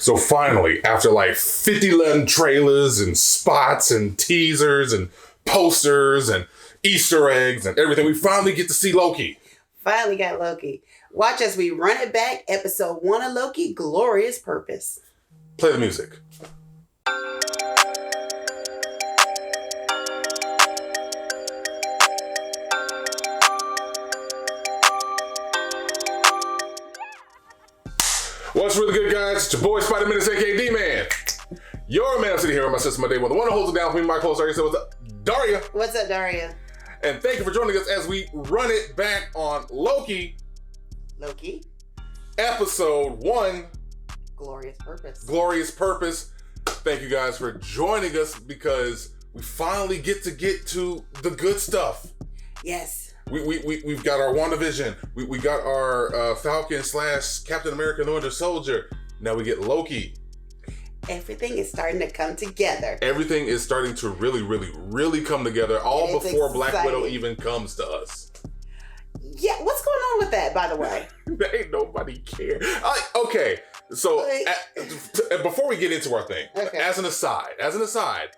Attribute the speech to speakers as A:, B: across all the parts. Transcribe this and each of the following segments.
A: So finally, after like 50 trailers and spots and teasers and posters and Easter eggs and everything, we finally get to see Loki.
B: Finally got Loki. Watch as we run it back. Episode 1 of Loki, Glorious Purpose.
A: Play the music. What's really good, guys? It's your boy Spider-Man, aka D-Man. Your man city hero, my sister, my day one. The one that holds it down for me, my close Daria. So what's up, Daria?
B: What's up, Daria?
A: And thank you for joining us as we run it back on Loki. Episode 1.
B: Glorious Purpose.
A: Glorious Purpose. Thank you guys for joining us because we finally get to the good stuff.
B: Yes.
A: We've got our WandaVision. We got our Falcon / Captain America and the Winter Soldier. Now we get Loki.
B: Everything is starting to come together.
A: Everything is starting to really come together. All before
B: exciting.
A: Black Widow even comes to us.
B: Yeah, what's going on with that, by the way?
A: Ain't nobody care. Okay, so before we get into our thing, as an aside,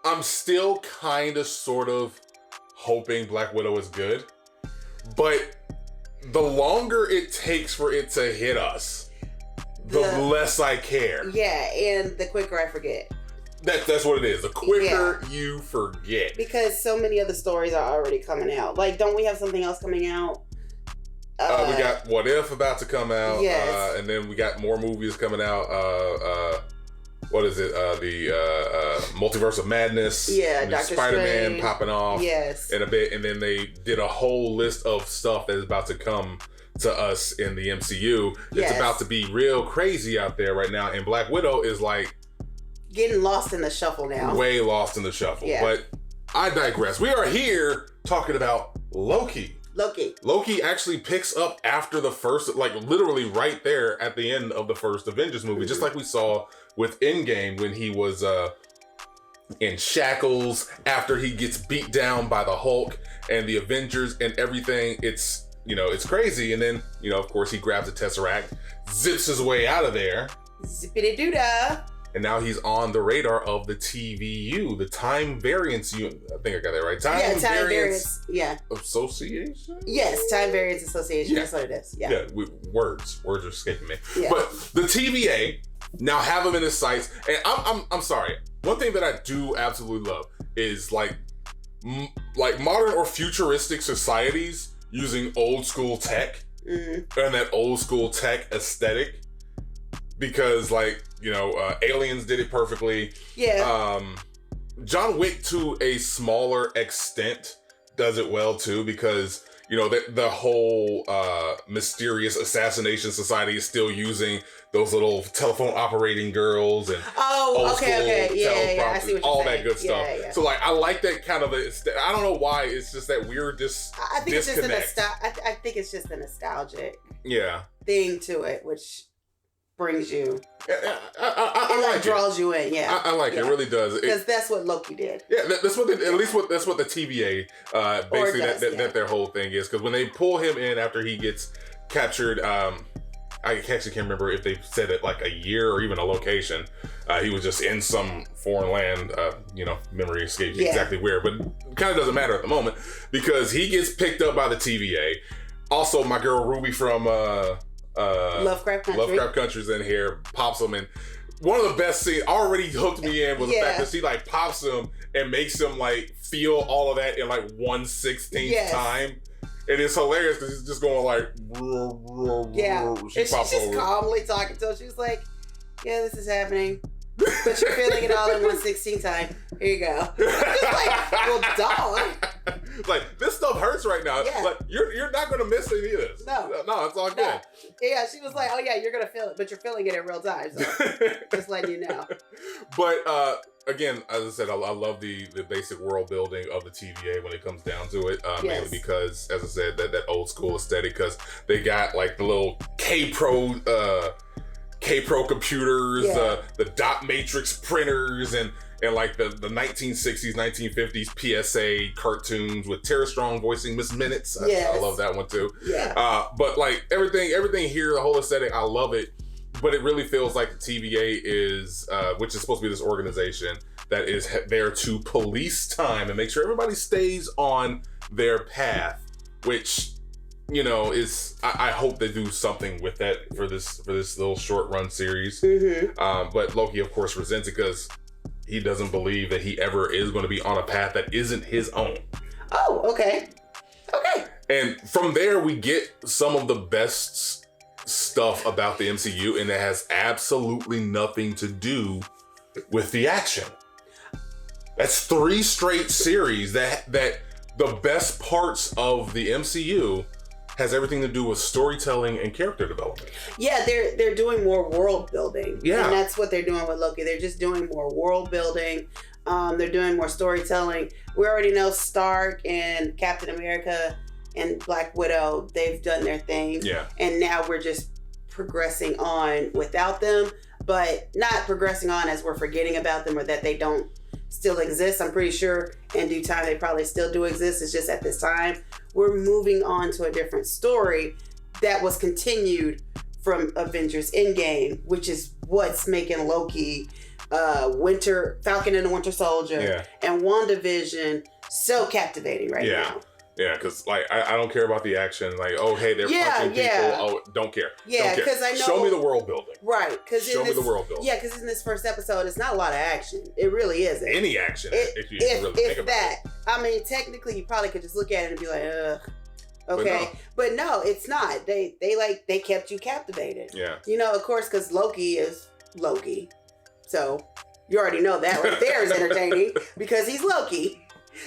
A: I'm still kind of sort of hoping Black Widow is good, but the longer it takes for it to hit us, the less I care.
B: Yeah, and the quicker I forget.
A: That's what it is. The quicker you forget.
B: Because so many of the stories are already coming out. Like, don't we have something else coming out?
A: We got What If about to come out.
B: Yes.
A: And then we got more movies coming out. What is it? The Multiverse of Madness.
B: Yeah, Doctor
A: Spider-Man
B: Strange.
A: popping off.
B: Yes.
A: In a bit. And then they did a whole list of stuff that is about to come to us in the MCU.
B: Yes.
A: It's about to be real crazy out there right now. And Black Widow is like
B: getting lost in the shuffle now.
A: Way lost in the shuffle.
B: Yeah.
A: But I digress. We are here talking about Loki. Loki actually picks up after the first, like literally right there at the end of the first Avengers movie, just like we saw with Endgame when he was in shackles after he gets beat down by the Hulk and the Avengers and everything. It's crazy. And then, of course, he grabs a Tesseract, zips his way out of there.
B: Zippity-doo-dah.
A: And now he's on the radar of the TVU, the Time Variance Unit. I think I got that right.
B: Time Variance. Yeah.
A: Association?
B: Yes, Time Variance Association. Yeah. That's what it is. Yeah.
A: Yeah, words are escaping me.
B: Yeah.
A: But the TVA now have him in his sights. And I'm sorry. One thing that I do absolutely love is like modern or futuristic societies using old school tech and that old school tech aesthetic. Because Aliens did it perfectly.
B: Yeah.
A: John Wick to a smaller extent does it well too, because the whole mysterious assassination society is still using those little telephone operating girls and
B: okay. Yeah, I see what you're
A: all
B: saying.
A: that good stuff.
B: Yeah.
A: So I like that kind of I don't know why, it's just that weird
B: I think
A: disconnect.
B: I think it's just a nostalgic
A: thing
B: to it, which brings you.
A: I like
B: draws you in. Yeah,
A: I like it. It really does.
B: Because that's what Loki did.
A: Yeah, that's what that's what the TVA basically that their whole thing is. Because when they pull him in after he gets captured, I actually can't remember if they said it like a year or even a location. He was just in some foreign land. Memory escapes exactly where, but it kind of doesn't matter at the moment because he gets picked up by the TVA. Also, my girl Ruby from
B: Lovecraft
A: Country's in here, pops him, and one of the best scenes already hooked me in was the fact that she pops him and makes him feel all of that in 1/16 time. And it's hilarious because he's just going
B: she's just calmly talking to him. She's like, yeah, this is happening, but you're feeling it all in 1/16 time. Here you go. I'm just well, dog.
A: This stuff hurts right now.
B: Yeah.
A: You're not gonna miss any of this.
B: No,
A: it's all good.
B: Yeah, she was like, oh yeah, you're gonna feel it, but you're feeling it in real time. So just letting you know.
A: But again, as I said, I love the basic world building of the TVA when it comes down to it. Mainly because, as I said, that old school aesthetic. Because they got the little K-Pro computers, the dot matrix printers, and the 1960s, 1950s PSA cartoons with Tara Strong voicing Miss Minutes. I love that one too.
B: Yeah.
A: But everything here, the whole aesthetic, I love it. but it really feels like the TVA is, which is supposed to be this organization that is there to police time and make sure everybody stays on their path, which, you know, is, I hope they do something with that for this little short run series. But Loki, of course, resents it because he doesn't believe that he ever is going to be on a path that isn't his own.
B: Oh, okay.
A: And from there, we get some of the best stuff about the MCU, and it has absolutely nothing to do with the action. That's 3 straight series that the best parts of the MCU has everything to do with storytelling and character development. Yeah,
B: they're doing more world building.
A: Yeah.
B: And that's what they're doing with Loki. They're just doing more world building. They're doing more storytelling. We already know Stark and Captain America and Black Widow, they've done their thing.
A: Yeah.
B: And now we're just progressing on without them, but not progressing on as we're forgetting about them or that they don't still exist. I'm pretty sure in due time they probably still do exist. It's just at this time we're moving on to a different story that was continued from Avengers Endgame, which is what's making Loki, Falcon and the Winter Soldier, and WandaVision so captivating right now.
A: Yeah, because like I don't care about the action. Like, oh hey, they're punching people. Oh, don't care.
B: Yeah, because I know.
A: Show me the world building.
B: Right, because
A: show me the world building.
B: Yeah, because in this first episode, it's not a lot of action. It really isn't.
A: Any action, if you really think about
B: that. It. I mean, technically, you probably could just look at it and be like, ugh. Okay, but no, it's not. They kept you captivated.
A: Yeah.
B: You know, of course, because Loki is Loki, so you already know that right there is entertaining because he's Loki.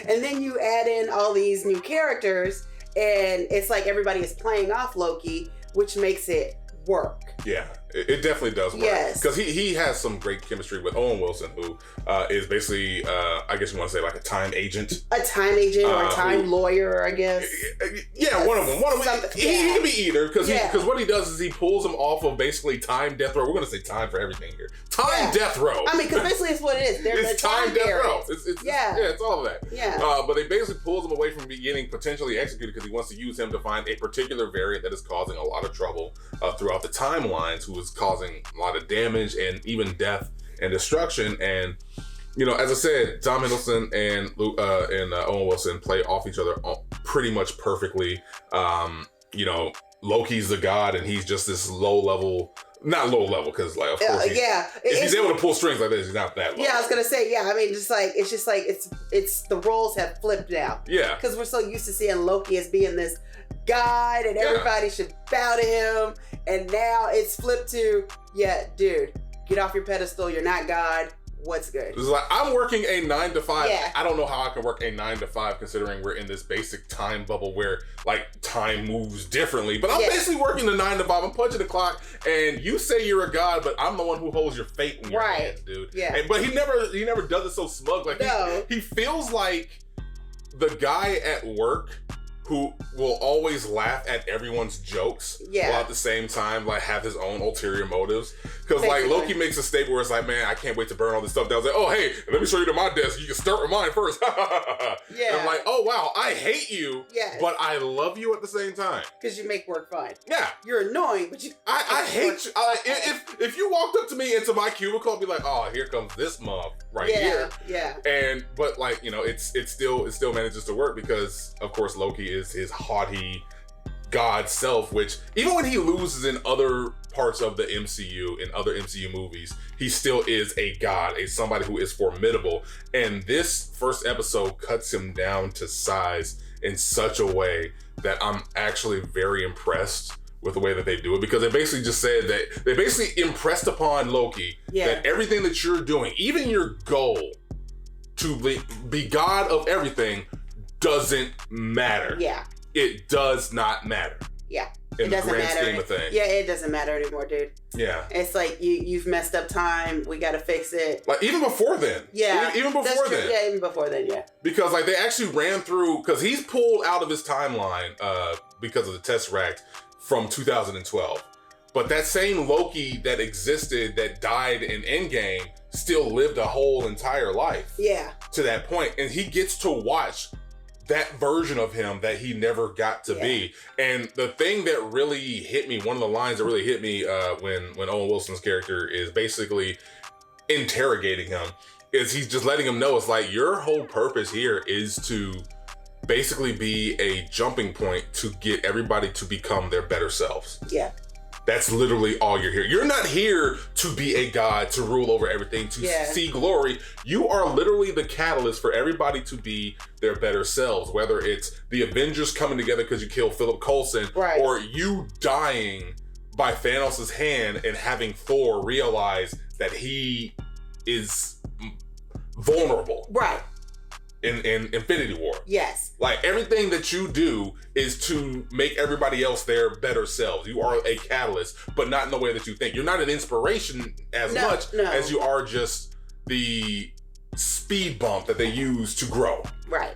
B: And then you add in all these new characters, and it's like everybody is playing off Loki, which makes it work.
A: Yeah, it definitely does work.
B: Yes.
A: Because he has some great chemistry with Owen Wilson, who is basically, I guess you want to say like a time agent.
B: A time agent or a time lawyer, I guess.
A: Yeah, one of them. He can be either, because what he does is he pulls him off of basically time death row. We're going to say time for everything here. Time death row.
B: I mean, because basically it's what it is.
A: It's time death row. It's all of that.
B: Yeah.
A: But they basically pulls him away from getting potentially executed because he wants to use him to find a particular variant that is causing a lot of trouble throughout the timelines, who is causing a lot of damage and even death and destruction. And, you know, as I said, Tom Hiddleston and Owen Wilson play off each other pretty much perfectly. You know, Loki's the god and he's just this not low level, because like, of course, if he's able to pull strings like this, he's not that low.
B: Yeah, I was gonna say, I mean, it's the roles have flipped now.
A: Yeah,
B: because we're so used to seeing Loki as being this god and everybody should bow to him, and now it's flipped to, dude, get off your pedestal. You're not God. What's good?
A: It's like, I'm working a 9 to 5. Yeah. I don't know how I can work a 9 to 5 considering we're in this basic time bubble where like time moves differently. But I'm basically working the 9 to 5. I'm punching the clock, and you say you're a god, but I'm the one who holds your fate in your hands, dude.
B: Yeah.
A: But he never does it so smug. Like he feels like the guy at work who will always laugh at everyone's jokes while at the same time like have his own ulterior motives. Because like Loki makes a statement where it's like, man, I can't wait to burn all this stuff down. I was like, oh hey, let me show you to my desk. You can start with mine first. And I'm like, oh wow, I hate you, but I love you at the same time.
B: Because you make work fun.
A: Yeah.
B: You're annoying, but you
A: I hate you. If you walked up to me into my cubicle, I'd be like, oh, here comes this month right here.
B: Yeah.
A: But like, you know, it still manages to work because of course Loki is his haughty god self, which even when he loses in other parts of the MCU, in other MCU movies, he still is a god, somebody who is formidable. And this first episode cuts him down to size in such a way that I'm actually very impressed with the way that they do it, because they basically just said that they basically impressed upon Loki that everything that you're doing, even your goal to be god of everything, doesn't matter.
B: Yeah.
A: It does not matter.
B: Yeah.
A: In the grand scheme of things.
B: Yeah, it doesn't matter anymore, dude.
A: Yeah.
B: It's like you've messed up time. We got to fix it.
A: Like even before then.
B: Yeah.
A: Even before then.
B: Yeah, even before then, yeah.
A: Because like they actually ran through, because he's pulled out of his timeline because of the Tesseract from 2012. But that same Loki that existed, that died in Endgame, still lived a whole entire life.
B: Yeah.
A: To that point. And he gets to watch that version of him that he never got to be. And the thing that really hit me, one of the lines that really hit me when Owen Wilson's character is basically interrogating him, is he's just letting him know, it's like, your whole purpose here is to basically be a jumping point to get everybody to become their better selves.
B: Yeah.
A: That's literally all you're here. You're not here to be a god, to rule over everything, to see glory. You are literally the catalyst for everybody to be their better selves, whether it's the Avengers coming together because you killed Philip Coulson, or you dying by Thanos' hand and having Thor realize that he is vulnerable.
B: Right.
A: In Infinity War.
B: Yes.
A: Like, everything that you do is to make everybody else their better selves. You are a catalyst, but not in the way that you think. You're not an inspiration as much as you are just the speed bump that they use to grow.
B: Right.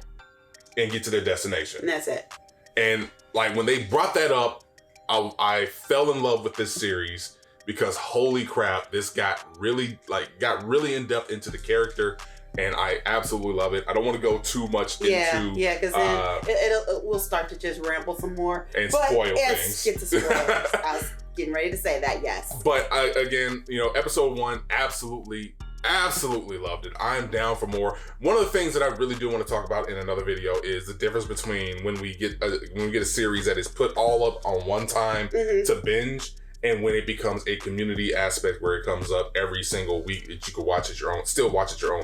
A: And get to their destination.
B: And that's it.
A: And like, when they brought that up, I fell in love with this series because holy crap, this got really in depth into the character. And I absolutely love it. I don't want to go too much into...
B: Yeah, because then we'll start to just ramble some more.
A: And spoil things.
B: Get to spoilers. I was getting ready to say that, yes.
A: But again, episode 1, absolutely loved it. I'm down for more. One of the things that I really do want to talk about in another video is the difference between when we get a series that is put all up on one time to binge, and when it becomes a community aspect where it comes up every single week that you can watch at your own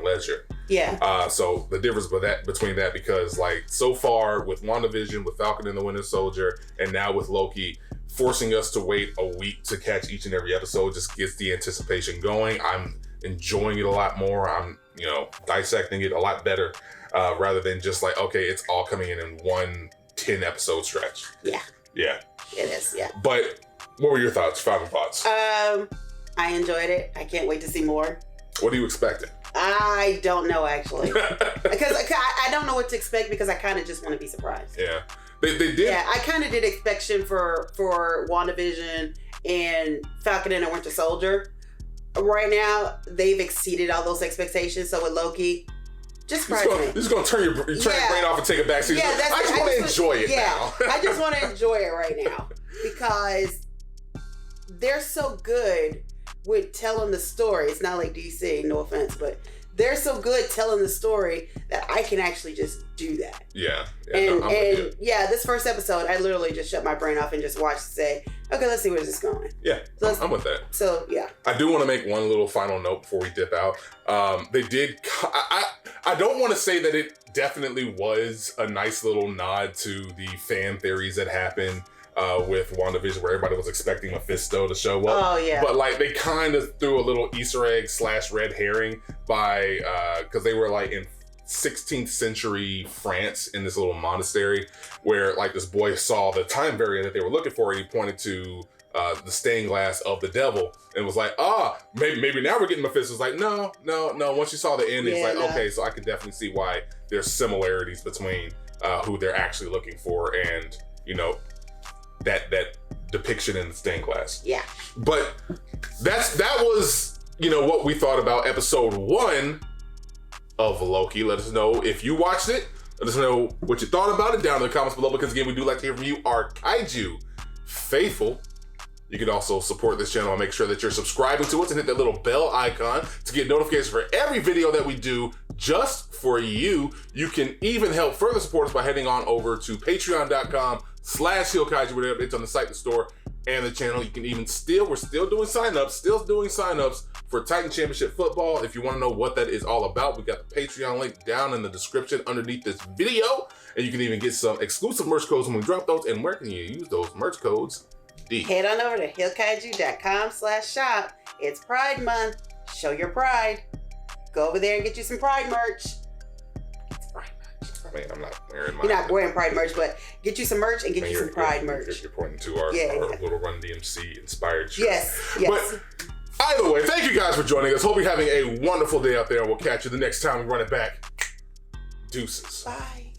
A: leisure.
B: Yeah.
A: So the difference between that, because like so far with WandaVision, with Falcon and the Winter Soldier, and now with Loki, forcing us to wait a week to catch each and every episode just gets the anticipation going. I'm enjoying it a lot more. I'm, dissecting it a lot better, rather than just like, okay, it's all coming in one 10 episode stretch.
B: Yeah.
A: Yeah.
B: It is, yeah.
A: But what were your thoughts? Final thoughts?
B: I enjoyed it. I can't wait to see more.
A: What are you expecting?
B: I don't know, actually. Because I don't know what to expect, because I kind of just want to be surprised.
A: Yeah. They did.
B: Yeah, I kind of did expectation for WandaVision and Falcon and the Winter Soldier. Right now, they've exceeded all those expectations. So with Loki, just surprise me.
A: You're just going to turn your brain off and take a back seat.
B: Yeah,
A: I just want to enjoy it now.
B: I just want to enjoy it right now, because they're so good with telling the story. It's not like DC, no offense, but they're so good telling the story that I can actually just do that.
A: Yeah.
B: And this first episode, I literally just shut my brain off and just watched and say, okay, let's see where this is going.
A: Yeah, so I'm with that.
B: So, yeah.
A: I do want to make one little final note before we dip out. They did... I don't want to say that it definitely was a nice little nod to the fan theories that happened with WandaVision, where everybody was expecting Mephisto to show up.
B: Oh, yeah.
A: But like, they kind of threw a little Easter egg / red herring by... because they were like in 16th century France in this little monastery where like this boy saw the time variant that they were looking for, and he pointed to the stained glass of the devil and was like, maybe now we're getting Mephisto. It's like, no. Once you saw the end, it's like, okay, so I can definitely see why there's similarities between who they're actually looking for and, that depiction in the stained glass.
B: Yeah.
A: But that was, what we thought about episode 1 of Loki. Let us know if you watched it. Let us know what you thought about it down in the comments below, because again, we do like to hear from you, our kaiju faithful. You can also support this channel and make sure that you're subscribing to us and hit that little bell icon to get notifications for every video that we do just for you. You can even help further support us by heading on over to patreon.com/HEELKAIJU, where the updates on the site, the store, and the channel. You can even we're still doing signups for Titan Championship Football. If you want to know what that is all about, we got the Patreon link down in the description underneath this video. And you can even get some exclusive merch codes when we drop those. And where can you use those merch codes?
B: Head on over to HEELKAIJU.com/shop. It's Pride Month. Show your pride. Go over there and get you some Pride merch. It's Pride merch.
A: I mean, I'm not wearing mine.
B: You're not wearing Pride merch, but get you some merch and get you some Pride merch.
A: You're pointing to our little Run DMC inspired shirt.
B: Yes.
A: But either way, thank you guys for joining us. Hope you're having a wonderful day out there, and we'll catch you the next time we run it back. Deuces.
B: Bye.